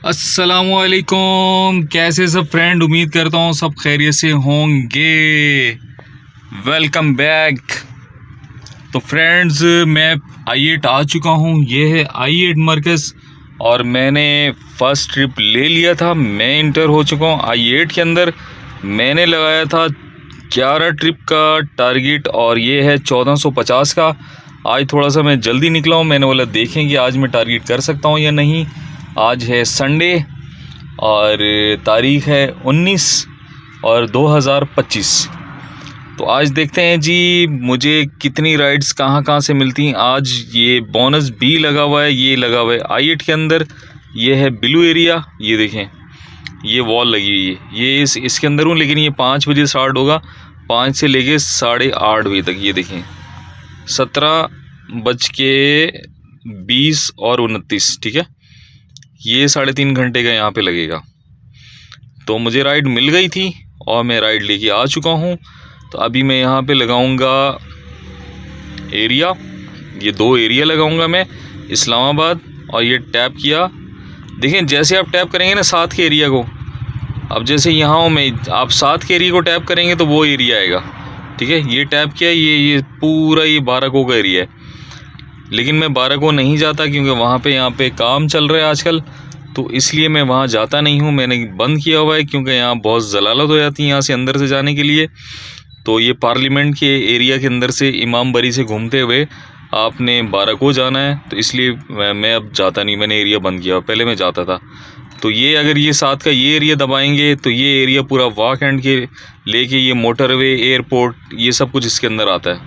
अस्सलामुअलैकुम। कैसे सब फ्रेंड, उम्मीद करता हूँ सब खैरियत से होंगे। Welcome back. तो फ्रेंड्स, मैं I8 आ चुका हूँ। ये है I8 मरकज़ और मैंने फ़र्स्ट ट्रिप ले लिया था। मैं इंटर हो चुका हूँ I8 के अंदर। मैंने लगाया था 11 ट्रिप का टारगेट और ये है 1450 का। आज थोड़ा सा मैं जल्दी निकला हूँ। मैंने बोला देखेंगे आज मैं टारगेट कर सकता हूँ या नहीं। आज है संडे और तारीख़ है 19 और 2025। तो आज देखते हैं जी मुझे कितनी राइड्स कहाँ कहाँ से मिलती हैं। आज ये बोनस भी लगा हुआ है, ये लगा हुआ है I8 के अंदर। ये है ब्लू एरिया, ये देखें ये वॉल लगी हुई है। ये इसके अंदर हूँ, लेकिन ये 5 बजे स्टार्ट होगा, 5 से लेके 8:30 बजे तक। ये देखें 17:20 और 29, ठीक है। ये 3.5 घंटे का यहाँ पे लगेगा। तो मुझे राइड मिल गई थी और मैं राइड लेके आ चुका हूँ। तो अभी मैं यहाँ पे लगाऊंगा एरिया, ये 2 एरिया लगाऊंगा मैं, इस्लामाबाद और ये टैप किया। देखें जैसे आप टैप करेंगे ना 7 के एरिया को, अब जैसे यहाँ हूँ मैं, आप 7 के एरिया को टैप करेंगे तो वो एरिया आएगा, ठीक है। ये टैप किया, ये पूरा ये 12 को का एरिया है। लेकिन मैं 12 को नहीं जाता क्योंकि वहाँ पे यहाँ पे काम चल रहा है आजकल, तो इसलिए मैं वहाँ जाता नहीं हूँ। मैंने बंद किया हुआ है क्योंकि यहाँ बहुत जलालत हो जाती है यहाँ से अंदर से जाने के लिए। तो ये पार्लियामेंट के एरिया के अंदर से इमाम बरी से घूमते हुए आपने 12 को जाना है, तो इसलिए मैं अब जाता नहीं, मैंने एरिया बंद किया। पहले मैं जाता था। तो ये अगर ये 7 का ये एरिया दबाएंगे तो ये एरिया पूरा वाक एंड के लेके ये मोटरवे, एयरपोर्ट, ये सब कुछ इसके अंदर आता है।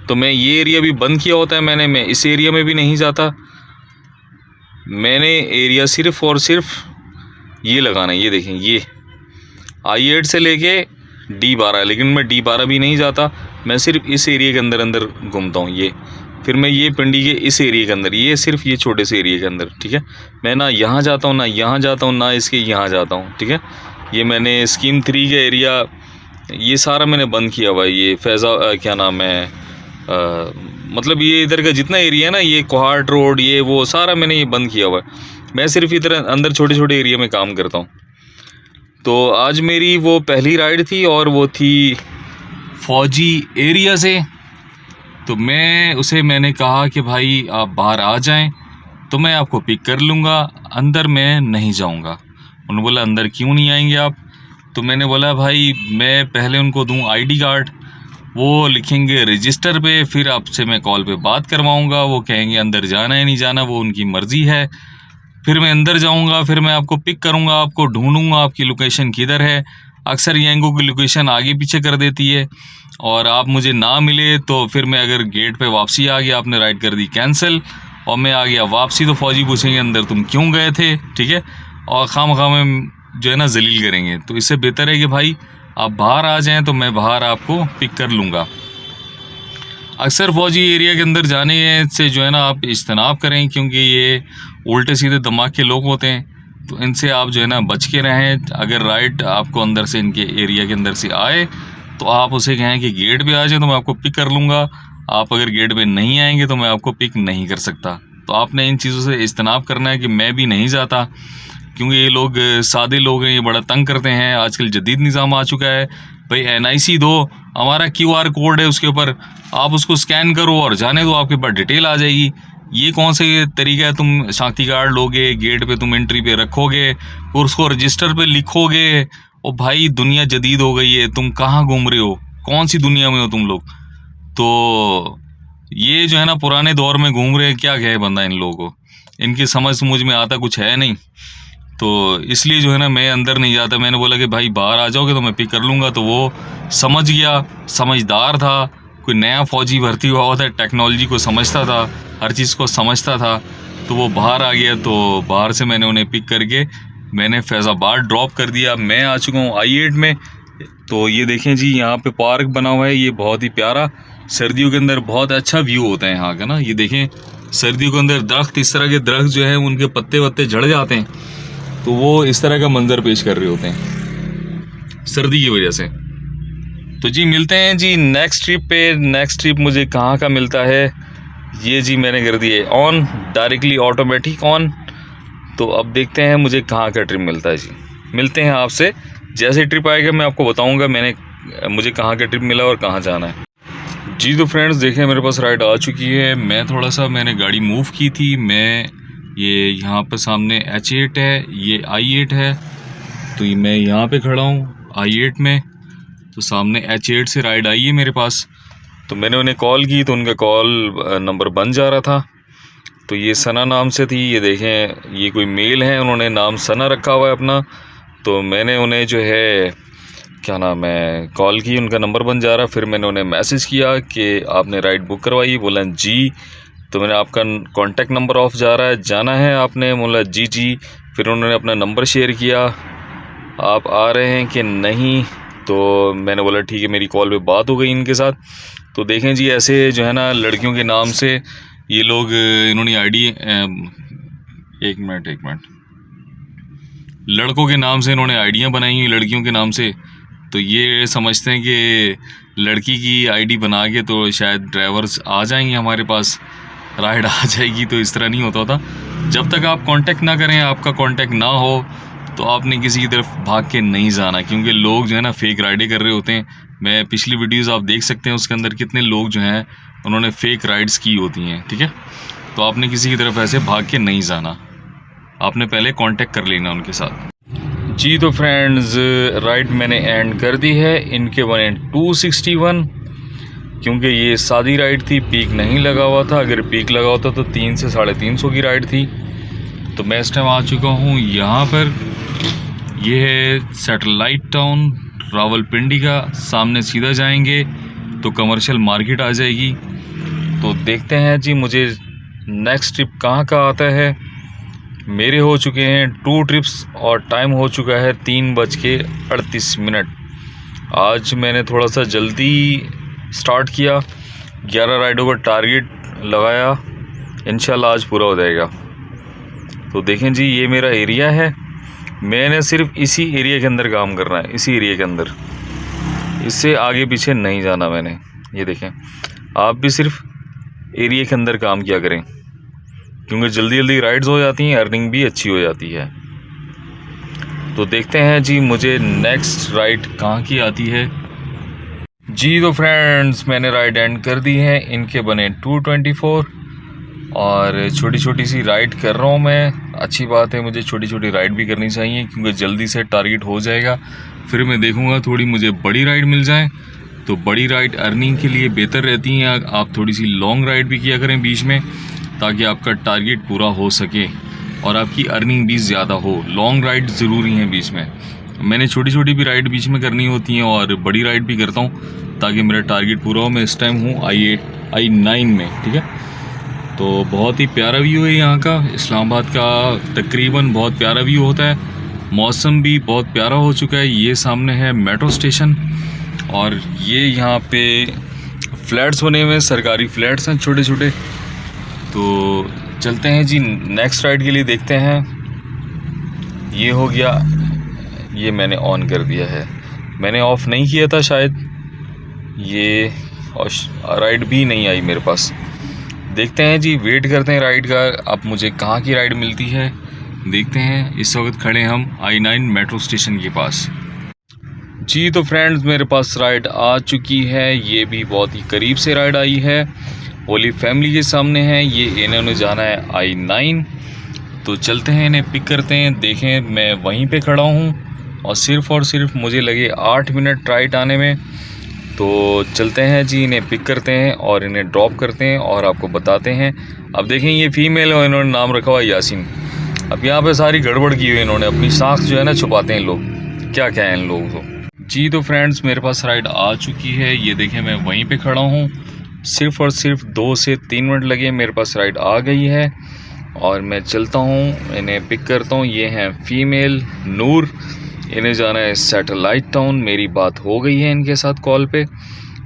तो मैं ये एरिया भी बंद किया होता है मैं इस एरिया में भी नहीं जाता। मैंने एरिया सिर्फ़ और सिर्फ ये लगाना है। ये देखें ये I8 से लेके D12, लेकिन मैं D12 भी नहीं जाता, मैं सिर्फ इस एरिया के अंदर अंदर घूमता हूँ। ये फिर मैं ये पिंडी के इस एरिया के अंदर, ये सिर्फ ये छोटे से एरिया के अंदर, ठीक है। मैं ना यहाँ जाता हूँ, ना यहाँ जाता हूँ, ना इसके यहाँ जाता हूँ, ठीक है। ये मैंने स्कीम 3 का एरिया ये सारा मैंने बंद किया हुआ है। ये फैज़ा क्या नाम है, मतलब ये इधर का जितना एरिया है ना, ये कोहाट रोड, ये वो सारा मैंने ये बंद किया हुआ है। मैं सिर्फ इधर अंदर छोटे छोटे एरिया में काम करता हूँ। तो आज मेरी वो पहली राइड थी और वो थी फौजी एरिया से। तो मैंने कहा कि भाई आप बाहर आ जाएं तो मैं आपको पिक कर लूँगा, अंदर मैं नहीं जाऊँगा। उन्होंने बोला अंदर क्यों नहीं आएंगे आप? तो मैंने बोला भाई मैं पहले उनको दूँ ID कार्ड, वो लिखेंगे रजिस्टर पे, फिर आपसे मैं कॉल पे बात करवाऊँगा। वो कहेंगे अंदर जाना है नहीं जाना, वो उनकी मर्ज़ी है। फिर मैं अंदर जाऊँगा, फिर मैं आपको पिक करूँगा, आपको ढूंढूंगा आपकी लोकेशन किधर है। अक्सर यंगों की लोकेशन आगे पीछे कर देती है और आप मुझे ना मिले तो फिर मैं अगर गेट पे वापसी आ गया, आपने राइड कर दी कैंसिल और मैं आ गया वापसी, तो फ़ौजी पूछेंगे अंदर तुम क्यों गए थे, ठीक है। और खामखा में जो है ना जलील करेंगे। तो इससे बेहतर है कि भाई आप बाहर आ जाएं तो मैं बाहर आपको पिक कर लूँगा। अक्सर फ़ौजी एरिया के अंदर जाने से जो है ना आप इज्तनाब करें, क्योंकि ये उल्टे सीधे दिमाग के लोग होते हैं। तो इनसे आप जो है ना बच के रहें। अगर राइड आपको अंदर से इनके एरिया के अंदर से आए तो आप उसे कहें कि गेट पे आ जाए तो मैं आपको पिक कर लूँगा। आप अगर गेट पे नहीं आएंगे तो मैं आपको पिक नहीं कर सकता। तो आपने इन चीज़ों से इज्तनाब करना है कि मैं भी नहीं जाता, क्योंकि ये लोग सादे लोग हैं, ये बड़ा तंग करते हैं। आजकल जदीद निज़ाम आ चुका है, भाई NIC दो, हमारा QR कोड है उसके ऊपर, आप उसको स्कैन करो और जाने दो, आपके पास डिटेल आ जाएगी। ये कौन से तरीका है? तुम शनाख्ती कार्ड लोगे, गेट पे तुम एंट्री पे रखोगे और उसको रजिस्टर पे लिखोगे। ओ भाई दुनिया जदीद हो गई है, तुम कहाँ घूम रहे हो, कौन सी दुनिया में हो तुम लोग? तो ये जो है ना पुराने दौर में घूम रहे हैं। क्या कहे बंदा इन लोगों को, इनकी समझ में आता कुछ है नहीं। तो इसलिए जो है ना मैं अंदर नहीं जाता। मैंने बोला कि भाई बाहर आ जाओगे तो मैं पिक कर लूँगा। तो वो समझ गया, समझदार था, कोई नया फ़ौजी भर्ती हुआ था, टेक्नोलॉजी को समझता था, हर चीज़ को समझता था। तो वो बाहर आ गया। तो बाहर से मैंने उन्हें पिक करके मैंने फैज़ाबाद ड्रॉप कर दिया। मैं आ चुका हूँ I8 में। तो ये देखें जी यहाँ पे पार्क बना हुआ है, ये बहुत ही प्यारा। सर्दियों के अंदर बहुत अच्छा व्यू होता है यहाँ का ना। ये देखें सर्दियों के अंदर दरख्त, इस तरह के दरख्त जो है उनके पत्ते वत्ते झड़ जाते हैं, तो वो इस तरह का मंजर पेश कर रहे होते हैं सर्दी की वजह से। तो जी मिलते हैं जी नेक्स्ट ट्रिप पे। नेक्स्ट ट्रिप मुझे कहाँ का मिलता है, ये जी मैंने कर दिए ऑन, डायरेक्टली ऑटोमेटिक ऑन। तो अब देखते हैं मुझे कहाँ का ट्रिप मिलता है जी। मिलते हैं आपसे, जैसे ट्रिप आएगा मैं आपको बताऊंगा मुझे कहाँ का ट्रिप मिला और कहाँ जाना है जी। तो फ्रेंड्स देखें मेरे पास राइड आ चुकी है। मैंने गाड़ी मूव की थी। ये यहाँ पर सामने H8 है, ये I8 है, तो मैं यहाँ पे खड़ा हूँ I8 में। तो सामने H8 से राइड आई है मेरे पास, तो मैंने उन्हें कॉल की तो उनका कॉल नंबर बंद जा रहा था। तो ये सना नाम से थी, ये देखें ये कोई मेल है, उन्होंने नाम सना रखा हुआ है अपना। तो मैंने उन्हें जो है क्या नाम है कॉल की, उनका नंबर बन जा रहा। फिर मैंने उन्हें मैसेज किया कि आपने राइड बुक करवाई, बोला जी। तो मैंने आपका कॉन्टैक्ट नंबर ऑफ जा रहा है, जाना है आपने, बोला जी जी। फिर उन्होंने अपना नंबर शेयर किया, आप आ रहे हैं कि नहीं। तो मैंने बोला ठीक है, मेरी कॉल पे बात हो गई इनके साथ। तो देखें जी ऐसे जो है ना लड़कियों के नाम से ये लोग इन्होंने आईडी एक मिनट लड़कों के नाम से इन्होंने आईडियाँ बनाई हुई लड़कियों के नाम से। तो ये समझते हैं कि लड़की की आईडी बना के तो शायद ड्राइवर्स आ जाएंगे हमारे पास, राइड आ जाएगी। तो इस तरह नहीं होता था। जब तक आप कांटेक्ट ना करें, आपका कांटेक्ट ना हो, तो आपने किसी की तरफ भाग के नहीं जाना, क्योंकि लोग जो है ना फेक राइडें कर रहे होते हैं। मैं पिछली वीडियोस आप देख सकते हैं, उसके अंदर कितने लोग जो हैं उन्होंने फेक राइड्स की होती हैं, ठीक है। तो आपने किसी की तरफ ऐसे भाग के नहीं जाना, आपने पहले कांटेक्ट कर लेना उनके साथ जी। तो फ्रेंड्स राइड मैंने एंड कर दी है। इनके बने 261, क्योंकि ये सादी राइड थी, पीक नहीं लगा हुआ था। अगर पीक लगा होता तो 300 से 350 की राइड थी। तो मैं इस टाइम आ चुका हूँ यहाँ पर, ये है सैटेलाइट टाउन रावलपिंडी का। सामने सीधा जाएंगे तो कमर्शियल मार्केट आ जाएगी। तो देखते हैं जी मुझे नेक्स्ट ट्रिप कहाँ का आता है। मेरे हो चुके हैं 2 ट्रिप्स और टाइम हो चुका है 3:38। आज मैंने थोड़ा सा जल्दी स्टार्ट किया, 11 राइडों का टारगेट लगाया, इंशाल्लाह आज पूरा हो जाएगा। तो देखें जी ये मेरा एरिया है, मैंने सिर्फ इसी एरिया के अंदर काम करना है, इसी एरिया के अंदर, इससे आगे पीछे नहीं जाना मैंने। ये देखें, आप भी सिर्फ एरिया के अंदर काम किया करें, क्योंकि जल्दी जल्दी राइड्स हो जाती हैं, अर्निंग भी अच्छी हो जाती है। तो देखते हैं जी मुझे नेक्स्ट राइड कहाँ की आती है जी। तो फ्रेंड्स मैंने राइड एंड कर दी है। इनके बने 224 और छोटी छोटी सी राइड कर रहा हूँ मैं। अच्छी बात है, मुझे छोटी छोटी राइड भी करनी चाहिए, क्योंकि जल्दी से टारगेट हो जाएगा। फिर मैं देखूँगा थोड़ी मुझे बड़ी राइड मिल जाए, तो बड़ी राइड अर्निंग के लिए बेहतर रहती हैं। आप थोड़ी सी लॉन्ग राइड भी किया करें बीच में, ताकि आपका टारगेट पूरा हो सके और आपकी अर्निंग भी ज़्यादा हो। लॉन्ग राइड ज़रूरी हैं बीच में। मैंने छोटी छोटी भी राइड बीच में करनी होती हैं और बड़ी राइड भी करता हूँ, ताकि मेरा टारगेट पूरा हो। मैं इस टाइम हूँ I9 में, ठीक है। तो बहुत ही प्यारा व्यू है यहाँ का, इस्लामाबाद का तकरीबन बहुत प्यारा व्यू होता है। मौसम भी बहुत प्यारा हो चुका है। ये सामने है मेट्रो स्टेशन और ये यहाँ पे फ्लैट्स बने हुए हैं, सरकारी फ्लैट्स हैं छोटे छोटे। तो चलते हैं जी नेक्स्ट राइड के लिए, देखते हैं। ये हो गया, ये मैंने ऑन कर दिया है, मैंने ऑफ़ नहीं किया था शायद, ये और राइड भी नहीं आई मेरे पास। देखते हैं जी, वेट करते हैं राइड का। अब मुझे कहाँ की राइड मिलती है देखते हैं। इस वक्त खड़े हम I9 मेट्रो स्टेशन के पास जी। तो फ्रेंड्स मेरे पास राइड आ चुकी है, ये भी बहुत ही करीब से राइड आई है। होली फैमिली के सामने है ये, इन्होंने जाना है I9। तो चलते हैं, इन्हें पिक करते हैं। देखें मैं वहीं पे खड़ा हूँ और सिर्फ मुझे लगे 8 मिनट राइड आने में। तो चलते हैं जी, इन्हें पिक करते हैं और इन्हें ड्रॉप करते हैं और आपको बताते हैं। अब देखें ये फ़ीमेल है, इन्होंने नाम रखा हुआ यासीन। अब यहाँ पे सारी गड़बड़ की हुई इन्होंने, अपनी साख जो है ना छुपाते हैं लोग, क्या क्या है इन लोगों को जी। तो फ्रेंड्स मेरे पास राइड आ चुकी है, ये देखें मैं वहीं पे खड़ा हूँ। सिर्फ और सिर्फ 2 से 3 मिनट लगे, मेरे पास राइड आ गई है और मैं चलता हूँ, इन्हें पिक करता हूँ। ये हैं फ़ीमेल नूर, इन्हें जाना है सैटेलाइट टाउन। मेरी बात हो गई है इनके साथ कॉल पे।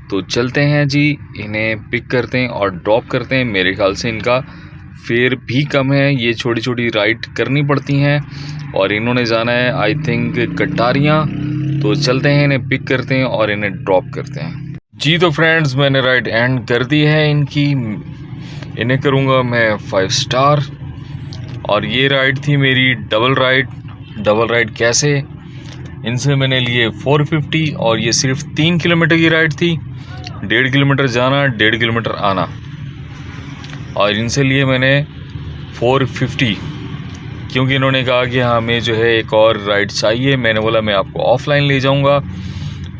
तो चलते हैं जी, इन्हें पिक करते हैं और ड्रॉप करते हैं। मेरे ख्याल से इनका फेयर भी कम है, ये छोटी छोटी राइड करनी पड़ती हैं और इन्होंने जाना है आई थिंक कटारियाँ। तो चलते हैं, इन्हें पिक करते हैं और इन्हें ड्रॉप करते हैं जी। तो फ्रेंड्स मैंने राइड एंड कर दी है इनकी, इन्हें करूँगा मैं 5 स्टार और ये राइड थी मेरी डबल राइड कैसे, इनसे मैंने लिए 450 और ये सिर्फ 3 किलोमीटर की राइड थी, 1.5 किलोमीटर जाना 1.5 किलोमीटर आना, और इनसे लिए मैंने 450 क्योंकि इन्होंने कहा कि हमें जो है एक और राइड चाहिए। मैंने बोला मैं आपको ऑफलाइन ले जाऊंगा,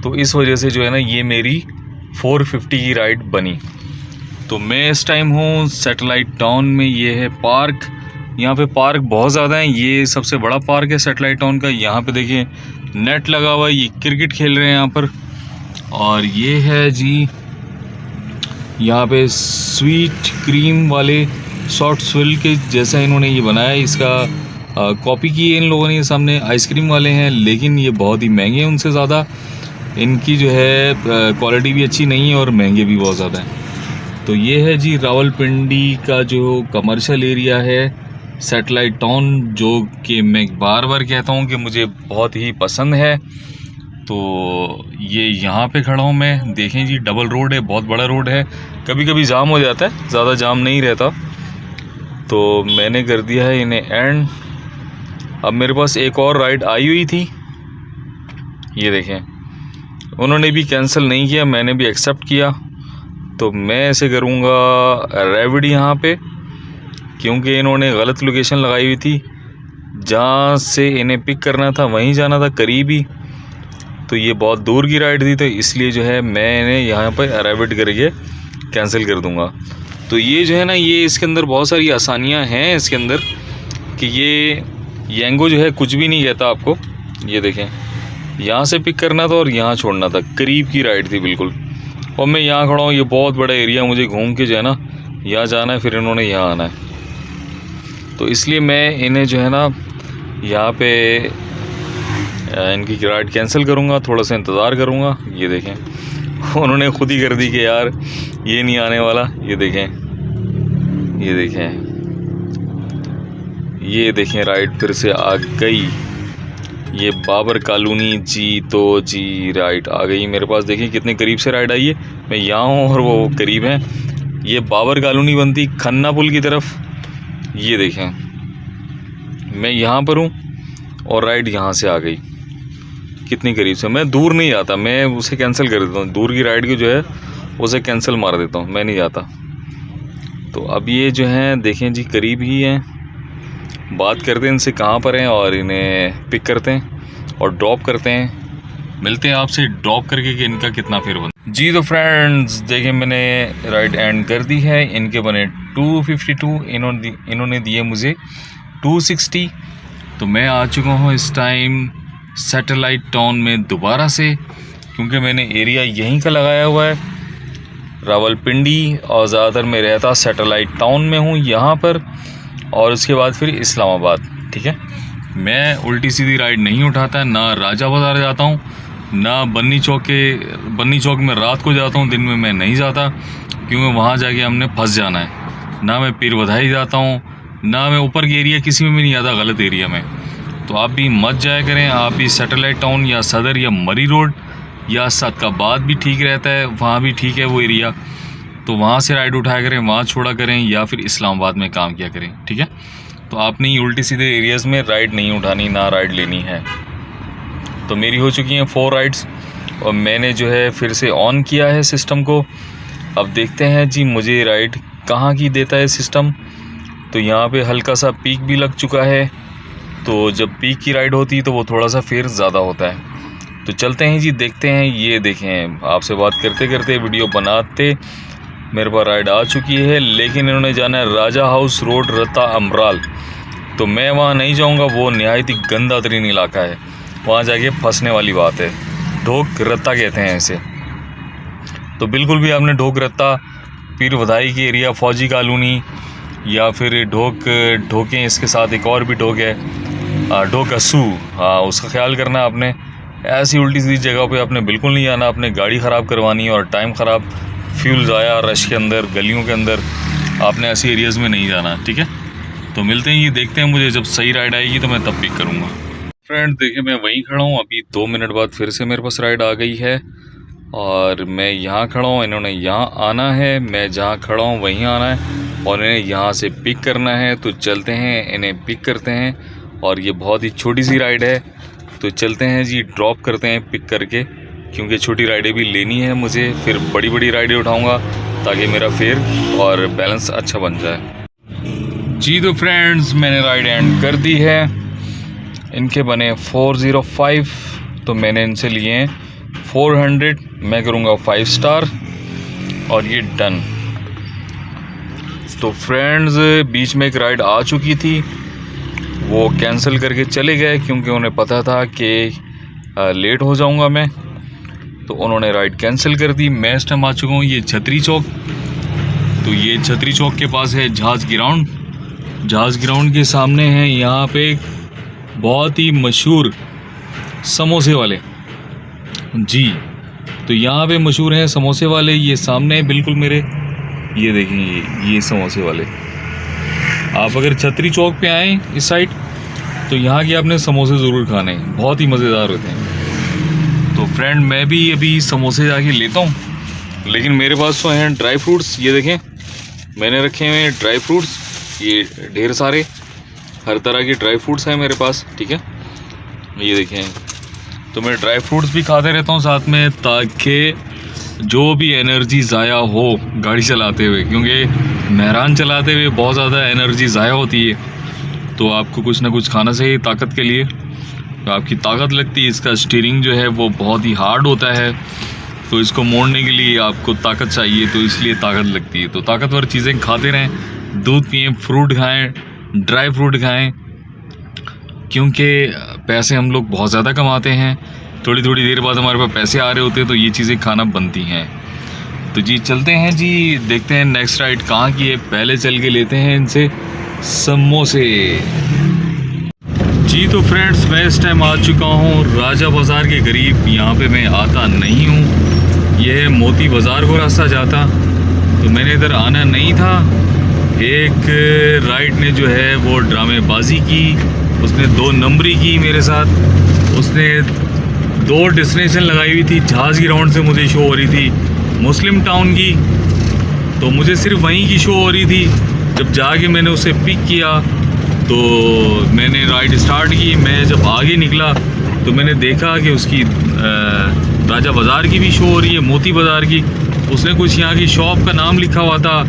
तो इस वजह से जो है ना ये मेरी 450 की राइड बनी। तो मैं इस टाइम हूँ सैटेलाइट टाउन में। ये है पार्क, यहाँ पे पार्क बहुत ज़्यादा है, ये सबसे बड़ा पार्क है सैटेलाइट टाउन का। यहाँ पे देखिए नेट लगा हुआ है, ये क्रिकेट खेल रहे हैं यहाँ पर। और ये है जी यहाँ पे स्वीट क्रीम वाले शॉर्ट स्विल के जैसा इन्होंने ये बनाया, इसका कॉपी की है इन लोगों ने। ये सामने आइसक्रीम वाले हैं, लेकिन ये बहुत ही महंगे हैं उनसे ज़्यादा। इनकी जो है क्वालिटी भी अच्छी नहीं है और महंगे भी बहुत ज़्यादा हैं। तो ये है जी रावलपिंडी का जो कमर्शियल एरिया है सैटेलाइट टाउन, जो कि मैं बार बार कहता हूँ कि मुझे बहुत ही पसंद है। तो ये यहाँ पे खड़ा हूँ मैं। देखें जी डबल रोड है, बहुत बड़ा रोड है, कभी कभी जाम हो जाता है, ज़्यादा जाम नहीं रहता। तो मैंने कर दिया है इन्हें एंड। अब मेरे पास एक और राइड आई हुई थी, ये देखें उन्होंने भी कैंसिल नहीं किया, मैंने भी एक्सेप्ट किया। तो मैं ऐसे करूँगा रेविड यहाँ पे, क्योंकि इन्होंने गलत लोकेशन लगाई हुई थी, जहाँ से इन्हें पिक करना था वहीं जाना था करीब ही। तो ये बहुत दूर की राइड थी, तो इसलिए जो है मैं इन्हें यहाँ पर रेविड करके कैंसिल कर दूँगा। तो ये जो है ना, ये इसके अंदर बहुत सारी आसानियाँ हैं इसके अंदर, कि ये येंगो जो है कुछ भी नहीं कहता आपको। ये देखें यहाँ से पिक करना था और यहाँ छोड़ना था, करीब की राइड थी बिल्कुल। और मैं यहाँ खड़ा हूँ, ये बहुत बड़ा एरिया, मुझे घूम के जो है ना यहाँ जाना है, फिर इन्होंने यहाँ आना है। तो इसलिए मैं इन्हें जो है ना यहाँ पे इनकी राइड कैंसिल करूँगा, थोड़ा सा इंतज़ार करूँगा। ये देखें उन्होंने खुद ही कर दी कि यार ये नहीं आने वाला। ये देखें ये देखें राइड फिर से आ गई। ये बाबर कॉलोनी जी, तो जी राइड आ गई मेरे पास। देखिए कितने करीब से राइड आई है, मैं यहाँ हूँ और वो करीब है। ये बाबर कॉलोनी बनती खन्ना पुल की तरफ। ये देखें मैं यहाँ पर हूँ और राइड यहाँ से आ गई, कितनी करीब से। मैं दूर नहीं जाता, मैं उसे कैंसिल कर देता हूँ, दूर की राइड की जो है उसे कैंसिल मार देता हूँ, मैं नहीं जाता। तो अब ये जो हैं देखें जी करीब ही हैं। बात करते हैं इनसे कहाँ पर हैं और इन्हें पिक करते हैं और ड्रॉप करते हैं। मिलते हैं आपसे ड्रॉप करके कि इनका कितना फेयर बना जी। तो फ्रेंड्स देखिए मैंने राइड एंड कर दी है। इनके बने 252, इन्होंने दिए मुझे 260। तो मैं आ चुका हूँ इस टाइम सैटेलाइट टाउन में दोबारा से, क्योंकि मैंने एरिया यहीं का लगाया हुआ है रावलपिंडी, और ज़्यादातर मैं रहता सैटेलाइट टाउन में हूँ यहाँ पर, और उसके बाद फिर इस्लामाबाद। ठीक है, मैं उल्टी सीधी राइड नहीं उठाता, ना राजा बाज़ार जाता हूँ, ना बन्नी चौक में रात को जाता हूँ, दिन में मैं नहीं जाता, क्योंकि वहाँ जाके हमने फंस जाना है। ना मैं पीर बधाई जाता हूँ, ना मैं ऊपर के एरिया किसी में भी नहीं जाता, गलत एरिया में। तो आप भी मत जाया करें, आप भी सैटेलाइट टाउन या सदर या मरी रोड या सदकाबाद भी ठीक रहता है, वहाँ भी ठीक है वो एरिया। तो वहाँ से राइड उठाया करें, वहाँ छोड़ा करें, या फिर इस्लामाबाद में काम किया करें। ठीक है, तो आपने ये उल्टी सीधे एरियाज़ में राइड नहीं उठानी, ना राइड लेनी है। तो मेरी हो चुकी हैं 4 राइड्स और मैंने जो है फिर से ऑन किया है सिस्टम को। अब देखते हैं जी मुझे राइड कहाँ की देता है सिस्टम। तो यहाँ पे हल्का सा पीक भी लग चुका है, तो जब पीक की राइड होती है तो वो थोड़ा सा फेयर ज़्यादा होता है। तो चलते हैं जी, देखते हैं। ये देखें आपसे बात करते करते वीडियो बनाते मेरे पास राइड आ चुकी है, लेकिन इन्होंने जाना है राजा हाउस रोड रत्ता अमराल। तो मैं वहाँ नहीं जाऊँगा, वो नहायत ही गंदा तरीन इलाका है, वहाँ जाके फंसने वाली बात है। ढोक रत्ता कहते हैं इसे। तो बिल्कुल भी आपने ढोक रत्ता, पीर बधाई की एरिया, फौजी कॉलोनी, या फिर ढोकें, इसके साथ एक और भी ढोक है ढोक अस्सू, हाँ उसका ख्याल करना आपने। ऐसी उल्टी सीधी जगह पे आपने बिल्कुल नहीं आना, आपने गाड़ी ख़राब करवानी है और टाइम ख़राब, फ्यूल ज़ाया रश के अंदर, गलियों के अंदर, आपने ऐसी एरियाज़ में नहीं जाना। ठीक है, तो मिलते हैं, ये देखते हैं, मुझे जब सही राइड आएगी तो मैं तब पिक करूँगा। फ्रेंड देखिए मैं वहीं खड़ा हूँ, अभी 2 मिनट बाद फिर से मेरे पास राइड आ गई है और मैं यहाँ खड़ा हूँ, इन्होंने यहाँ आना है, मैं जहाँ खड़ा हूँ वहीं आना है। और इन्हें यहाँ से पिक करना है। तो चलते हैं, इन्हें पिक करते हैं। और ये बहुत ही छोटी सी राइड है, तो चलते हैं जी, ड्रॉप करते हैं पिक करके, क्योंकि छोटी राइडें भी लेनी है मुझे, फिर बड़ी बड़ी राइडें उठाऊंगा ताकि मेरा फेयर और बैलेंस अच्छा बन जाए जी। तो फ्रेंड्स, मैंने राइड एंड कर दी है। इनके बने 405, तो मैंने इनसे लिए हैं 400। मैं करूँगा 5 स्टार और ये डन। तो फ्रेंड्स, बीच में एक राइड आ चुकी थी, वो कैंसिल करके चले गए क्योंकि उन्हें पता था कि लेट हो जाऊंगा मैं, तो उन्होंने राइड कैंसिल कर दी। मैं इस टाइम आ चुका हूँ ये छतरी चौक। तो ये छतरी चौक के पास है जहाज़ ग्राउंड। जहाज़ ग्राउंड के सामने है यहाँ पे बहुत ही मशहूर समोसे वाले जी। तो यहाँ पे मशहूर हैं समोसे वाले, ये सामने है बिल्कुल मेरे, ये देखेंगे ये समोसे वाले। आप अगर छतरी चौक पे आएँ इस साइड, तो यहाँ के आपने समोसे ज़रूर खाने हैं, बहुत ही मज़ेदार होते हैं। तो फ्रेंड, मैं भी अभी समोसे जाके लेता हूँ, लेकिन मेरे पास तो हैं ड्राई फ्रूट्स। ये देखें, मैंने रखे हुए हैं ड्राई फ्रूट्स, ये ढेर सारे हर तरह के ड्राई फ्रूट्स हैं मेरे पास, ठीक है। ये देखें, तो मैं ड्राई फ्रूट्स भी खाते रहता हूँ साथ में, ताकि जो भी एनर्जी ज़ाया हो गाड़ी चलाते हुए, क्योंकि महरान चलाते हुए बहुत ज़्यादा एनर्जी ज़ाया होती है, तो आपको कुछ ना कुछ खाना चाहिए ताकत के लिए, तो आपकी ताकत लगती है। इसका स्टीयरिंग जो है वो बहुत ही हार्ड होता है, तो इसको मोड़ने के लिए आपको ताकत चाहिए, तो इसलिए ताकत लगती है। तो ताकतवर चीज़ें खाते रहें, दूध पिएँ, फ्रूट खाएँ, ड्राई फ्रूट खाएँ, क्योंकि पैसे हम लोग बहुत ज़्यादा कमाते हैं, थोड़ी थोड़ी देर बाद हमारे पास पैसे आ रहे होते हैं, तो ये चीज़ें खाना बनती हैं। तो जी चलते हैं जी, देखते हैं नेक्स्ट राइड कहाँ की है। पहले चल के लेते हैं इनसे समोसे जी। तो फ्रेंड्स, मैं इस टाइम आ चुका हूँ राजा बाज़ार के करीब। यहाँ पे मैं आता नहीं हूँ, यह मोती बाज़ार को रास्ता जाता, तो मैंने इधर आना नहीं था। एक राइड ने जो है वो ड्रामेबाजी की, उसने 2 नंबरी की मेरे साथ। उसने 2 डेस्टिनेशन लगाई हुई थी। जहाज़ ग्राउंड से मुझे शो हो रही थी मुस्लिम टाउन की, तो मुझे सिर्फ वहीं की शो हो रही थी। जब जाके मैंने उसे पिक किया तो मैंने राइड स्टार्ट की। मैं जब आगे निकला तो मैंने देखा कि उसकी राजा बाज़ार की भी शो हो रही है, मोती बाज़ार की। उसने कुछ यहाँ की शॉप का नाम लिखा हुआ था,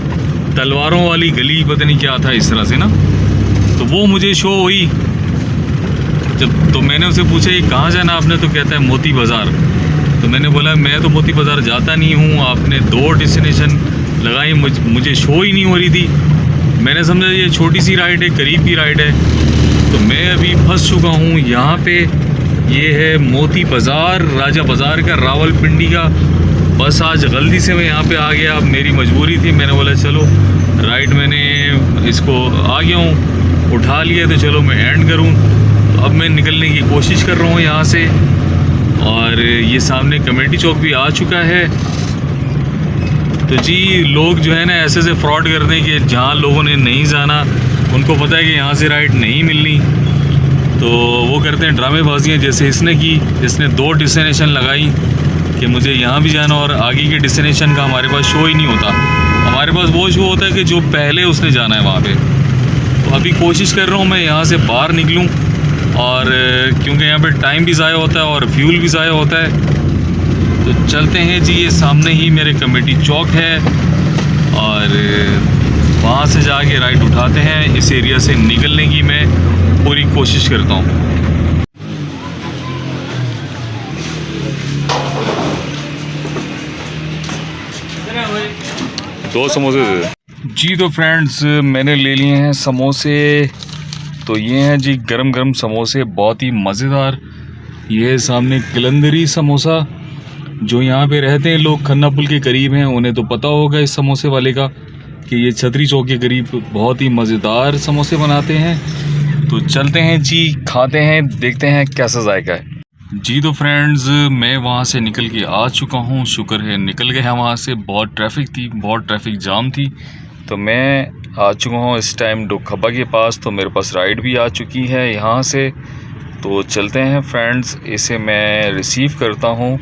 तलवारों वाली गली, पता नहीं क्या था इस तरह से ना, तो वो मुझे शो हुई। जब तो मैंने उसे पूछा ये कहाँ जाना आपने, तो कहता है मोती बाज़ार। तो मैंने बोला मैं तो मोती बाज़ार जाता नहीं हूँ, आपने 2 डेस्टिनेशन लगाई, मुझे शो ही नहीं हो रही थी। मैंने समझा ये छोटी सी राइड है, करीब की राइड है, तो मैं अभी फंस चुका हूँ यहाँ पे। ये है मोती बाज़ार, राजा बाज़ार का, रावलपिंडी का। बस आज गलती से मैं यहाँ पे आ गया, अब मेरी मजबूरी थी। मैंने बोला चलो राइड, मैंने इसको आ गया हूँ, उठा लिया, तो चलो मैं एंड करूँ। तो अब मैं निकलने की कोशिश कर रहा हूँ यहाँ से, और ये सामने कमेटी चौक भी आ चुका है। तो जी लोग जो है ना ऐसे फ्रॉड करते हैं कि जहाँ लोगों ने नहीं जाना, उनको पता है कि यहाँ से राइड नहीं मिलनी, तो वो करते हैं ड्रामेबाजियाँ, जैसे इसने की। इसने 2 डेस्टिनेशन लगाई कि मुझे यहाँ भी जाना, और आगे के डेस्टिनेशन का हमारे पास शो ही नहीं होता। हमारे पास वो शो होता है कि जो पहले उसने जाना है वहाँ पे। तो अभी कोशिश कर रहा हूँ मैं यहाँ से बाहर निकलूँ, और क्योंकि यहाँ पे टाइम भी ज़ाया होता है और फ्यूल भी ज़ाया होता है। तो चलते हैं जी, ये सामने ही मेरे कमेटी चौक है, और वहाँ से जाके राइड उठाते हैं। इस एरिया से निकलने की मैं पूरी कोशिश करता हूँ। दो समोसे दे दे जी। तो फ्रेंड्स, मैंने ले लिए हैं समोसे। तो ये हैं जी गरम गरम समोसे, बहुत ही मज़ेदार। ये है सामने कलंदरी समोसा। जो यहाँ पे रहते हैं लोग, खन्ना पुल के करीब हैं, उन्हें तो पता होगा इस समोसे वाले का, कि ये छतरी चौक के करीब बहुत ही मज़ेदार समोसे बनाते हैं। तो चलते हैं जी, खाते हैं, देखते हैं कैसा जायका है जी। तो फ्रेंड्स, मैं वहाँ से निकल के आ चुका हूँ, शुक्र है निकल गया वहाँ से। बहुत ट्रैफिक थी, बहुत ट्रैफिक जाम थी। तो मैं आ चुका हूँ इस टाइम डोखब्बा के पास। तो मेरे पास राइड भी आ चुकी है यहाँ से। तो चलते हैं फ्रेंड्स, इसे मैं रिसीव करता हूँ,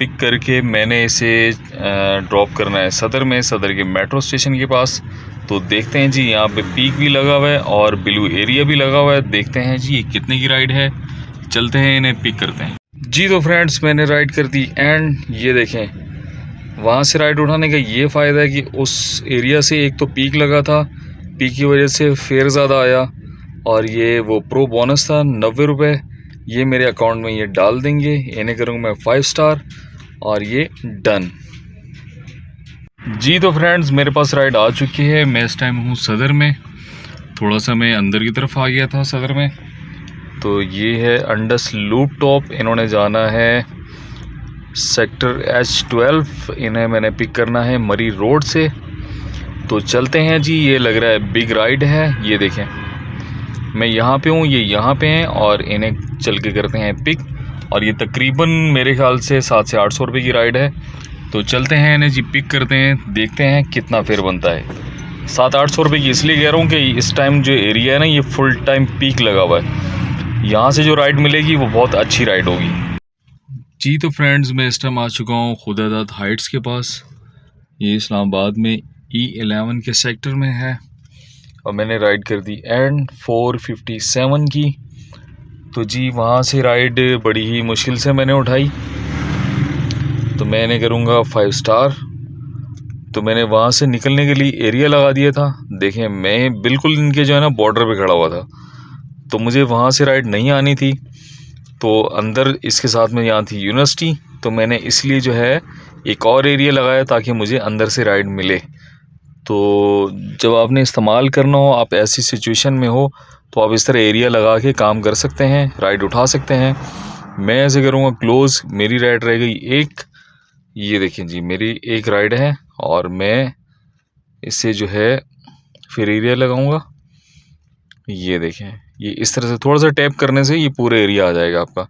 पिक करके मैंने इसे ड्रॉप करना है सदर में, सदर के मेट्रो स्टेशन के पास। तो देखते हैं जी, यहाँ पे पीक भी लगा हुआ है और ब्लू एरिया भी लगा हुआ है। देखते हैं जी ये कितने की राइड है, चलते हैं इन्हें पिक करते हैं जी। तो फ्रेंड्स मैंने राइड कर दी एंड ये देखें, वहाँ से राइड उठाने का ये फ़ायदा है कि उस एरिया से एक तो पीक लगा था, पीक की वजह से फेयर ज़्यादा आया, और ये वो प्रो बोनस था 90 रुपये, ये मेरे अकाउंट में ये डाल देंगे। इन्हें करूँगा मैं 5 स्टार और ये डन जी। तो फ्रेंड्स मेरे पास राइड आ चुकी है। मैं इस टाइम हूँ सदर में, थोड़ा सा मैं अंदर की तरफ आ गया था सदर में। तो ये है अंडस लूप टॉप, इन्होंने जाना है सेक्टर H12। इन्हें मैंने पिक करना है मरी रोड से। तो चलते हैं जी, ये लग रहा है बिग राइड है। ये देखें मैं यहाँ पे हूँ, ये यहाँ पे हैं, और इन्हें चल के करते हैं पिक। और ये तकरीबन मेरे ख्याल से 700 से 800 रुपये की राइड है। तो चलते हैं इन्हें जी पिक करते हैं, देखते हैं कितना फेयर बनता है। 700-800 रुपये की इसलिए कह रहा हूँ कि इस टाइम जो एरिया है ना, ये फुल टाइम पीक लगा हुआ है। यहाँ से जो राइड मिलेगी वो बहुत अच्छी राइड होगी जी। तो फ्रेंड्स मैं इस टाइम आ चुका हूँ खुदादाद हाइट्स के पास। ये इस्लामाबाद में E11 के सेक्टर में है, और मैंने राइड कर दी एंड 457 की। तो जी वहाँ से राइड बड़ी ही मुश्किल से मैंने उठाई, तो मैंने करूँगा 5 स्टार। तो मैंने वहाँ से निकलने के लिए एरिया लगा दिया था। देखें मैं बिल्कुल इनके जो है ना बॉर्डर पे खड़ा हुआ था, तो मुझे वहाँ से राइड नहीं आनी थी। तो अंदर इसके साथ में यहाँ थी यूनिवर्सिटी, तो मैंने इसलिए जो है एक और एरिया लगाया ताकि मुझे अंदर से राइड मिले। तो जब आपने इस्तेमाल करना हो, आप ऐसी सिचुएशन में हो, तो आप इस तरह एरिया लगा के काम कर सकते हैं, राइड उठा सकते हैं। मैं ऐसे करूँगा क्लोज़, मेरी राइड रह गई एक। ये देखें जी मेरी एक राइड है, और मैं इससे जो है फिर एरिया लगाऊंगा। ये देखें, ये इस तरह से थोड़ा सा टैप करने से ये पूरा एरिया आ जाएगा आपका।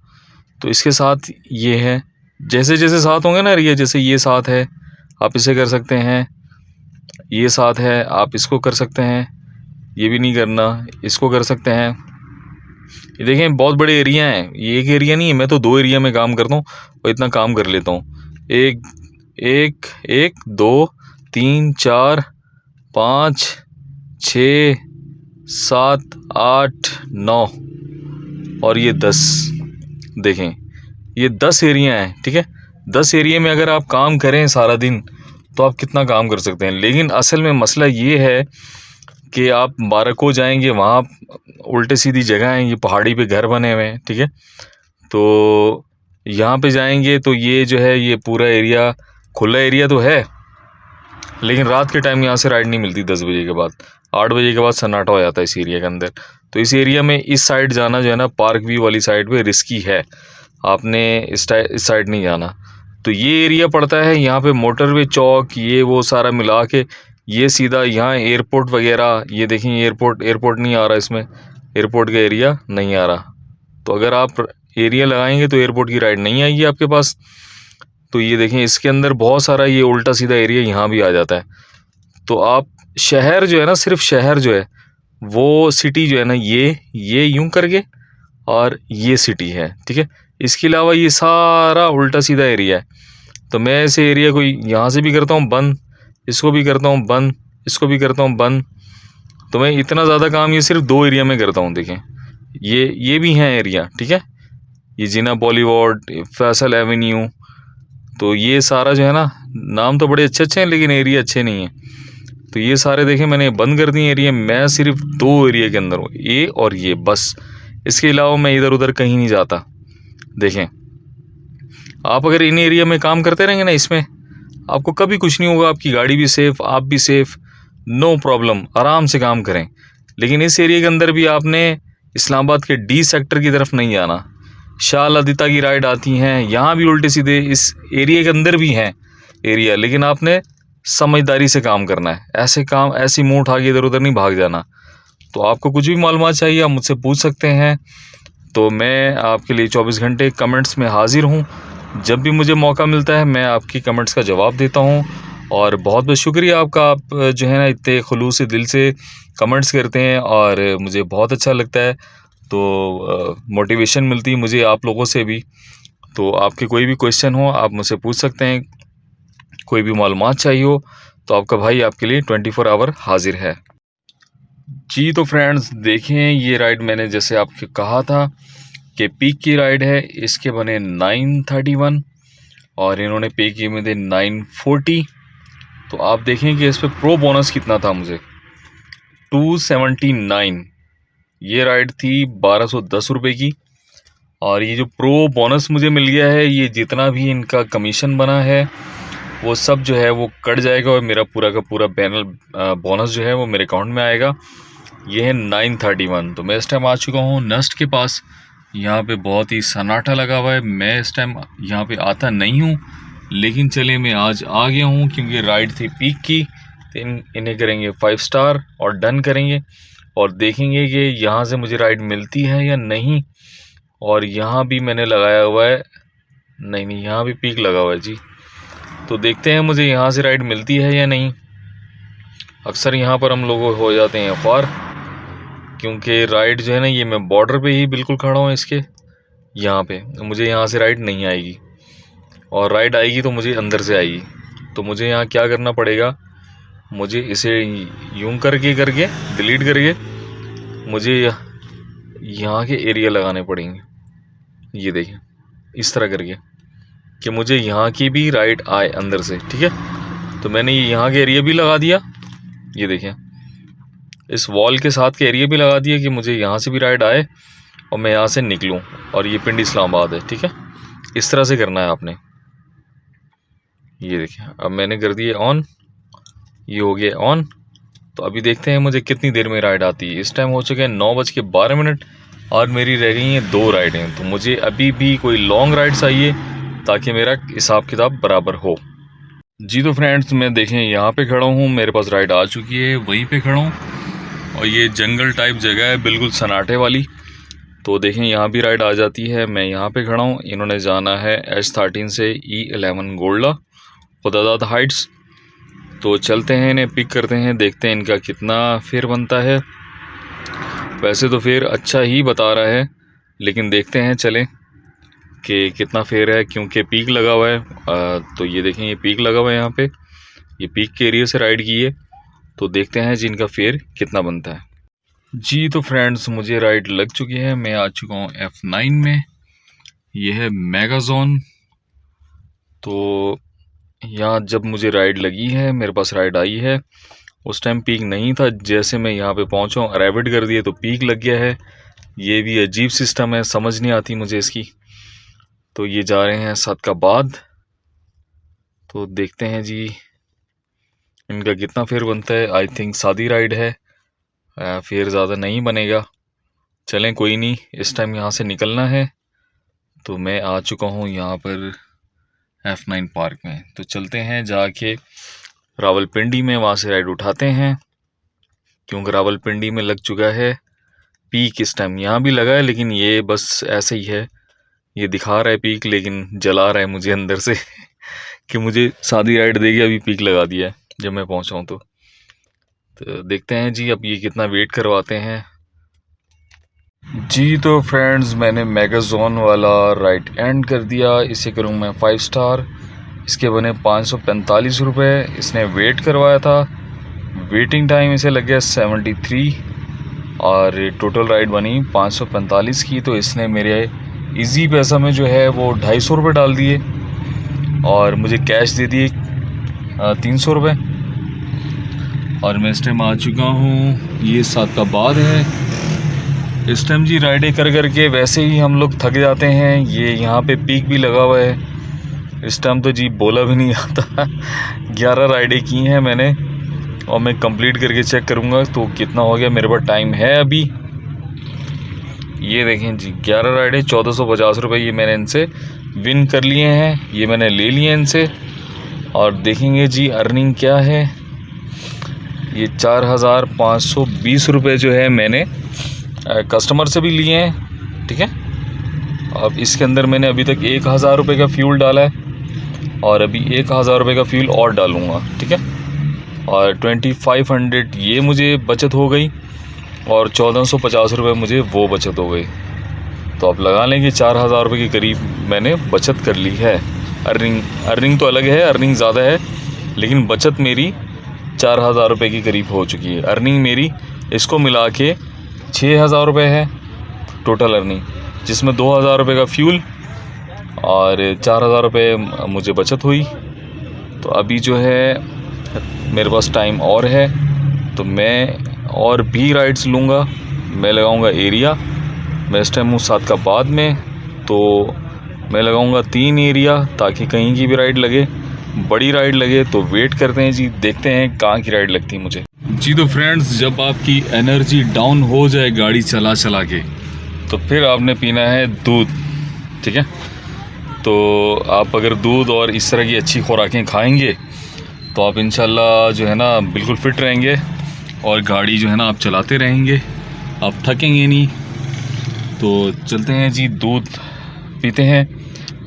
तो इसके साथ ये है, जैसे जैसे साथ होंगे ना एरिया, जैसे ये साथ है आप इसे कर सकते हैं, ये साथ है आप इसको कर सकते हैं, ये भी नहीं करना इसको कर सकते हैं। ये देखें बहुत बड़े एरिया हैं, ये एक एरिया नहीं है, मैं तो 2 एरिया में काम करता हूँ और इतना काम कर लेता हूँ। एक एक एक 2 3 4 5 6 7 8 9 और ये 10। देखें ये 10 एरिया हैं, ठीक है। 10 एरिया में अगर आप काम करें सारा दिन तो आप कितना काम कर सकते हैं। लेकिन असल में मसला ये है कि आप बारको जाएंगे, वहाँ उल्टे सीधी जगह हैं, ये पहाड़ी पे घर बने हुए हैं, ठीक है। तो यहाँ पे जाएंगे तो ये जो है ये पूरा एरिया खुला एरिया तो है, लेकिन रात के टाइम यहाँ से राइड नहीं मिलती। 10 बजे के बाद 8 बजे के बाद सन्नाटा हो जाता है इस एरिया के अंदर। तो इस एरिया में इस साइड जाना जो है ना, पार्क व्यू वाली साइड पे रिस्की है, आपने इस साइड नहीं जाना। तो ये एरिया पड़ता है यहाँ पे मोटरवे चौक, ये वो सारा मिला के ये सीधा यहाँ एयरपोर्ट वगैरह। ये देखें एयरपोर्ट नहीं आ रहा, इसमें एयरपोर्ट का एरिया नहीं आ रहा। तो अगर आप एरिया लगाएंगे तो एयरपोर्ट की राइड नहीं आएगी आपके पास। तो ये देखें इसके अंदर बहुत सारा ये उल्टा सीधा एरिया यहाँ भी आ जाता है। तो आप शहर जो है ना, सिर्फ शहर जो है वो सिटी जो है ना, ये यूं करके और ये सिटी है, ठीक है। इसके अलावा ये सारा उल्टा सीधा एरिया है। तो मैं ऐसे एरिया को यहाँ से भी करता हूँ बंद, इसको भी करता हूँ बंद, इसको भी करता हूँ बंद। तो मैं इतना ज़्यादा काम ये सिर्फ 2 एरिया में करता हूँ। देखें ये भी हैं एरिया, ठीक है। ये जिना बॉलीवुड, फैसल एवेन्यू, तो ये सारा जो है ना, नाम तो बड़े अच्छे हैं लेकिन एरिया अच्छे नहीं हैं। तो ये सारे देखें मैंने बंद कर दिए एरिया। मैं सिर्फ 2 एरिया के अंदर हूँ, ये और ये बस। इसके अलावा मैं इधर उधर कहीं नहीं जाता। देखें आप अगर इन एरिया में काम करते रहेंगे ना, इसमें आपको कभी कुछ नहीं होगा, आपकी गाड़ी भी सेफ़, आप भी सेफ़, नो प्रॉब्लम, आराम से काम करें। लेकिन इस एरिया के अंदर भी आपने इस्लामाबाद के D सेक्टर की तरफ नहीं जाना। शाह लदिता की राइड आती हैं, यहाँ भी उल्टे सीधे इस एरिया के अंदर भी हैं एरिया, लेकिन आपने समझदारी से काम करना है। ऐसी मुँह उठा के इधर उधर नहीं भाग जाना। तो आपको कुछ भी मालूमात चाहिए आप मुझसे पूछ सकते हैं। तो मैं आपके लिए 24 घंटे कमेंट्स में हाजिर हूँ। जब भी मुझे मौका मिलता है मैं आपकी कमेंट्स का जवाब देता हूँ। और बहुत बहुत शुक्रिया आपका, आप जो है ना इतने खुलूस से दिल से कमेंट्स करते हैं और मुझे बहुत अच्छा लगता है। तो मोटिवेशन मिलती है मुझे आप लोगों से भी। तो आपके कोई भी क्वेश्चन हो आप मुझसे पूछ सकते हैं, कोई भी मालूमात चाहिए हो तो आपका भाई आपके लिए 24 आवर हाजिर है जी। तो फ्रेंड्स देखें, ये राइड मैंने जैसे आपको कहा था कि पीक की राइड है, इसके बने 931 और इन्होंने पे किए मुझे 940। तो आप देखें कि इस पर प्रो बोनस कितना था मुझे 279। ये राइड थी 1210 रुपये की और ये जो प्रो बोनस मुझे मिल गया है, ये जितना भी इनका कमीशन बना है वो सब जो है वो कट जाएगा और मेरा पूरा का पूरा पैनल बोनस जो है वो मेरे अकाउंट में आएगा। ये है 931। तो मैं इस टाइम आ चुका हूँ नस्ट के पास। यहाँ पे बहुत ही सन्नाटा लगा हुआ है। मैं इस टाइम यहाँ पे आता नहीं हूँ, लेकिन चले मैं आज आ गया हूँ क्योंकि राइड थी पीक की। तो इन्हें करेंगे 5 स्टार और डन करेंगे और देखेंगे कि यहाँ से मुझे राइड मिलती है या नहीं। और यहाँ भी मैंने लगाया हुआ है, नहीं यहाँ भी पीक लगा हुआ है जी। तो देखते हैं मुझे यहाँ से राइड मिलती है या नहीं। अक्सर यहाँ पर हम लोग हो जाते हैं ख्वार, क्योंकि राइड जो है ना, ये मैं बॉर्डर पे ही बिल्कुल खड़ा हूँ इसके यहाँ पे। मुझे यहाँ से राइड नहीं आएगी और राइड आएगी तो मुझे अंदर से आएगी। तो मुझे यहाँ क्या करना पड़ेगा, मुझे इसे यूं करके डिलीट करके मुझे यहाँ के एरिया लगाने पड़ेंगे। ये देखिए इस तरह करके कि मुझे यहाँ की भी राइड आए अंदर से, ठीक है। तो मैंने ये यहाँ के एरिया भी लगा दिया, ये देखिए इस वॉल के साथ के एरिया भी लगा दिया कि मुझे यहाँ से भी राइड आए और मैं यहाँ से निकलूँ। और ये पिंडी इस्लामाबाद है, ठीक है। इस तरह से करना है आपने। ये देखिए अब मैंने कर दिया ऑन, ये हो गया ऑन। तो अभी देखते हैं मुझे कितनी देर में राइड आती है। इस टाइम हो चुके हैं 9:12 और मेरी रह गई हैं 2 राइडें। तो मुझे अभी भी कोई लॉन्ग राइड चाहिए ताकि मेरा हिसाब किताब बराबर हो जी। तो फ्रेंड्स मैं देखें यहाँ पे खड़ा हूँ, मेरे पास राइड आ चुकी है, वहीं पे खड़ा हूँ और ये जंगल टाइप जगह है बिल्कुल सन्नाटे वाली। तो देखें यहाँ भी राइड आ जाती है। मैं यहाँ पे खड़ा हूँ, इन्होंने जाना है H13 से E11 गोल्डा खुदादाद हाइट्स। तो चलते हैं, इन्हें पिक करते हैं, देखते हैं इनका कितना फेयर बनता है। वैसे तो फेयर अच्छा ही बता रहा है, लेकिन देखते हैं चलें कि कितना फेयर है, क्योंकि पीक लगा हुआ है। तो ये देखें ये पीक लगा हुआ है यहाँ पे, ये पीक के एरिया से राइड की है। तो देखते हैं जी इनका फेयर कितना बनता है जी। तो फ्रेंड्स मुझे राइड लग चुकी है, मैं आ चुका हूँ F9 में। ये है मेगाजोन। तो यहाँ जब मुझे राइड लगी है, मेरे पास राइड आई है, उस टाइम पीक नहीं था। जैसे मैं यहाँ पे पहुँचा हूँ, अरेविड कर दिए तो पीक लग गया है। ये भी अजीब सिस्टम है, समझ नहीं आती मुझे इसकी। तो ये जा रहे हैं सदकाबाद। तो देखते हैं जी इनका कितना फेयर बनता है। आई थिंक सादी राइड है, फेयर ज़्यादा नहीं बनेगा। चलें कोई नहीं, इस टाइम यहाँ से निकलना है। तो मैं आ चुका हूँ यहाँ पर F9 पार्क में। तो चलते हैं जाके रावलपिंडी में, वहाँ से राइड उठाते हैं, क्योंकि रावलपिंडी में लग चुका है पीक। इस टाइम यहाँ भी लगा है, लेकिन ये बस ऐसे ही है, ये दिखा रहा है पीक लेकिन जला रहा है मुझे अंदर से कि मुझे सादी राइड देगी। अभी पीक लगा दिया है जब मैं पहुँचा हूँ। तो देखते हैं जी अब ये कितना वेट करवाते हैं जी। तो फ्रेंड्स मैंने मेगाजोन वाला राइड एंड कर दिया, इसे करूँ मैं 5 स्टार। इसके बने 545 रुपये। इसने वेट करवाया था, वेटिंग टाइम इसे लग गया 73 और टोटल राइड बनी 545 की। तो इसने मेरे इजी पैसा में जो है वो 250 रुपये डाल दिए और मुझे कैश दे दिए 300 रुपये। और मैं इस टाइम आ चुका हूँ, ये सदकाबाद है। इस टाइम जी राइडें कर करके वैसे ही हम लोग थक जाते हैं। ये यहाँ पे पीक भी लगा हुआ है। इस टाइम तो जी बोला भी नहीं आता 11 राइडें की हैं मैंने और मैं कंप्लीट करके चेक करूँगा तो कितना हो गया। मेरे पास टाइम है अभी। ये देखें जी 11 राइडें 1450 रुपये ये मैंने इनसे विन कर लिए हैं, ये मैंने ले लिए इनसे। और देखेंगे जी अर्निंग क्या है। ये 4520 रुपये जो है मैंने कस्टमर से भी लिए हैं, ठीक है। अब इसके अंदर मैंने अभी तक 1000 रुपये का फ्यूल डाला है और अभी 1000 रुपये का फ्यूल और डालूँगा, ठीक है। और 2500 ये मुझे बचत हो गई और 1450 रुपये मुझे वो बचत हो गई। तो आप लगा लें कि 4,000 रुपये के करीब मैंने बचत कर ली है। अर्निंग तो अलग है, अर्निंग ज़्यादा है, लेकिन बचत मेरी 4,000 रुपये के करीब हो चुकी है। अर्निंग मेरी इसको मिला के 6,000 रुपये है टोटल अर्निंग, जिसमें 2,000 रुपये का फ्यूल और 4,000 रुपये मुझे बचत हुई। तो अभी जो है मेरे पास टाइम और है, तो मैं और भी राइड्स लूँगा। मैं लगाऊँगा एरिया, मैं इस टाइम हूँ सादकाबाद में, तो मैं लगाऊँगा 3 एरिया ताकि कहीं की भी राइड लगे, बड़ी राइड लगे तो वेट करते हैं जी, देखते हैं कहाँ की राइड लगती है मुझे जी। तो फ्रेंड्स, जब आपकी एनर्जी डाउन हो जाए गाड़ी चला चला के, तो फिर आपने पीना है दूध, ठीक है। तो आप अगर दूध और इस तरह की अच्छी खुराकें खाएंगे तो आप इंशाल्लाह जो है ना बिल्कुल फ़िट रहेंगे और गाड़ी जो है ना आप चलाते रहेंगे, आप थकेंगे नहीं। तो चलते हैं जी, दूध पीते हैं।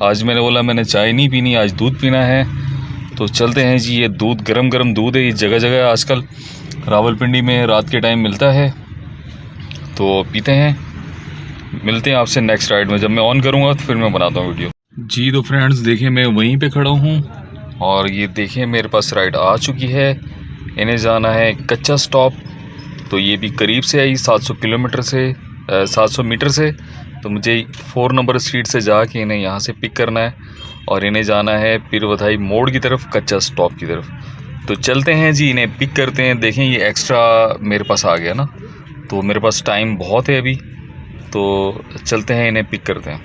आज मैंने बोला मैंने चाय नहीं पीनी, आज दूध पीना है, तो चलते हैं जी। ये दूध गरम गरम दूध है, ये जगह जगह आजकल रावलपिंडी में रात के टाइम मिलता है, तो पीते हैं। मिलते हैं आपसे नेक्स्ट राइड में, जब मैं ऑन करूँगा तो फिर मैं बनाता हूँ वीडियो जी। तो फ्रेंड्स देखें, मैं वहीं पे खड़ा हूँ और ये देखें मेरे पास राइड आ चुकी है। इन्हें जाना है कच्चा स्टॉप, तो ये भी करीब से आई 700 किलोमीटर से 700 मीटर से। तो मुझे 4 नंबर स्ट्रीट से जाके इन्हें यहाँ से पिक करना है और इन्हें जाना है पीर बधाई मोड़ की तरफ, कच्चा स्टॉप की तरफ। तो चलते हैं जी, इन्हें पिक करते हैं। देखें ये एक्स्ट्रा मेरे पास आ गया ना, तो मेरे पास टाइम बहुत है अभी, तो चलते हैं इन्हें पिक करते हैं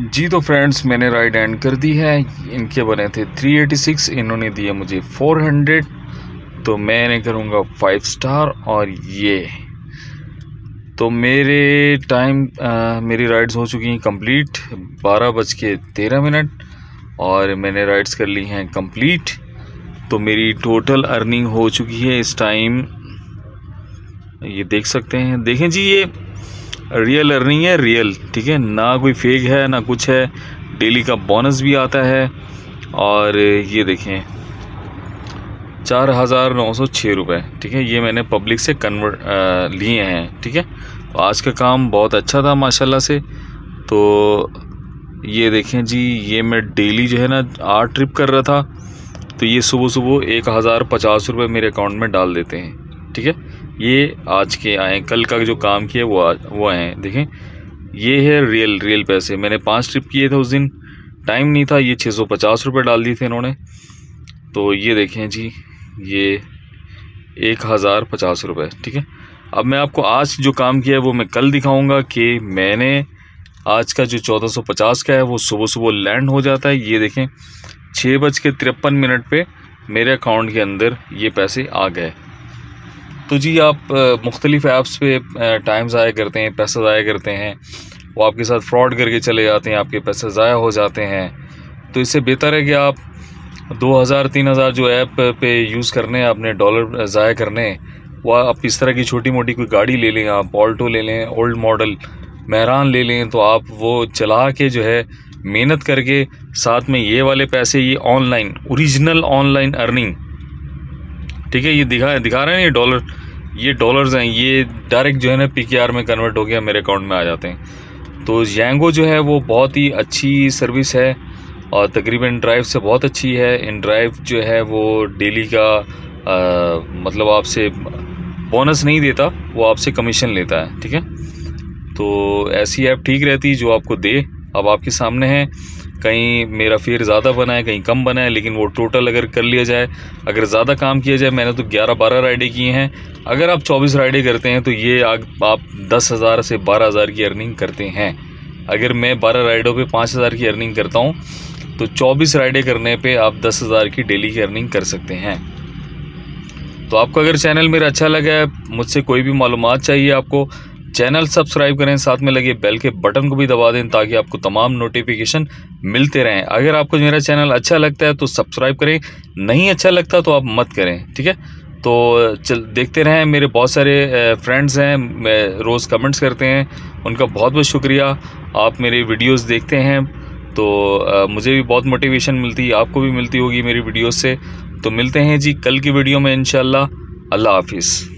जी। तो फ्रेंड्स मैंने राइड एंड कर दी है। इनके बने थे 386, इन्होंने दिया मुझे 400, तो मैं इन्हें करूँगा 5 स्टार। और ये तो मेरे टाइम मेरी राइड्स हो चुकी हैं कंप्लीट 12:13 और मैंने राइड्स कर ली हैं कंप्लीट। तो मेरी टोटल अर्निंग हो चुकी है इस टाइम, ये देख सकते हैं। देखें जी, ये रियल अर्निंग है, रियल, ठीक है ना, कोई फेक है ना कुछ है। डेली का बोनस भी आता है और ये देखें 4,906 रुपये, ठीक है। ये मैंने पब्लिक से कन्वर्ट लिए हैं, ठीक है। तो आज का काम बहुत अच्छा था माशाल्लाह से। तो ये देखें जी, ये मैं डेली जो है ना 8 ट्रिप कर रहा था, तो ये सुबह सुबह 1,050 रुपये मेरे अकाउंट में डाल देते हैं, ठीक है। ये आज के आए, कल का जो काम किया वो आए हैं। देखें ये है रियल पैसे। मैंने 5 ट्रिप किए थे उस दिन, टाइम नहीं था, ये 650 रुपये डाल दिए थे इन्होंने। तो ये देखें जी, ये 1,050 रुपये, ठीक है। अब मैं आपको आज जो काम किया है वो मैं कल दिखाऊंगा कि मैंने आज का जो 1450 का है वो सुबह सुबह लैंड हो जाता है। ये देखें 6:53 पे मेरे अकाउंट के अंदर ये पैसे आ गए। तो जी आप मुख्तलिफ़ ऐप्स पे टाइम ज़ाया करते हैं, पैसा ज़ाया करते हैं, वो आपके साथ फ्रॉड करके चले जाते हैं, आपके पैसे ज़ाया हो जाते हैं। तो इससे बेहतर है कि आप 2,000-3,000 जो ऐप पे यूज़ करने हैं, अपने डॉलर ज़ाया करने, वो आप इस तरह की छोटी मोटी कोई गाड़ी ले लें, आप ऑल्टो ले लें, ओल्ड मॉडल मेहरान ले लें, तो आप वो चला के जो है मेहनत करके साथ में ये वाले पैसे, ये ऑनलाइन ओरिजिनल ऑनलाइन अर्निंग, ठीक है। ये दिखा रहे हैं ये डॉलर्स हैं, ये डायरेक्ट जो है ना PKR में कन्वर्ट हो गया मेरे अकाउंट में आ जाते हैं। तो यांगो जो है वो बहुत ही अच्छी सर्विस है और तकरीबन ड्राइव से बहुत अच्छी है। इन ड्राइव जो है वो डेली का मतलब आपसे बोनस नहीं देता, वो आपसे कमीशन लेता है, ठीक है। तो ऐसी ऐप ठीक रहती जो आपको दे। अब आपके सामने है, कहीं मेरा फेयर ज़्यादा बना है, कहीं कम बना है, लेकिन वो टोटल अगर कर लिया जाए, अगर ज़्यादा काम किया जाए, मैंने तो 11-12 राइडें की हैं, अगर आप 24 राइडें करते हैं तो ये आप 10,000 से 12,000 की अर्निंग करते हैं। अगर मैं 12 राइडों पे 5,000 की अर्निंग करता हूँ, तो 24 राइडें करने पे आप 10,000 की डेली की अर्निंग कर सकते हैं। तो आपको अगर चैनल मेरा अच्छा लगा है, मुझसे कोई भी मालूमात चाहिए आपको, चैनल सब्सक्राइब करें, साथ में लगे बेल के बटन को भी दबा दें ताकि आपको तमाम नोटिफिकेशन मिलते रहें। अगर आपको मेरा चैनल अच्छा लगता है तो सब्सक्राइब करें, नहीं अच्छा लगता तो आप मत करें, ठीक है। तो देखते रहें, मेरे बहुत सारे फ्रेंड्स हैं, रोज़ कमेंट्स करते हैं, उनका बहुत बहुत शुक्रिया। आप मेरे वीडियोस देखते हैं तो मुझे भी बहुत मोटिवेशन मिलती है, आपको भी मिलती होगी मेरी वीडियोस से। तो मिलते हैं जी कल की वीडियो में इंशाल्लाह। अल्लाह हाफिज़।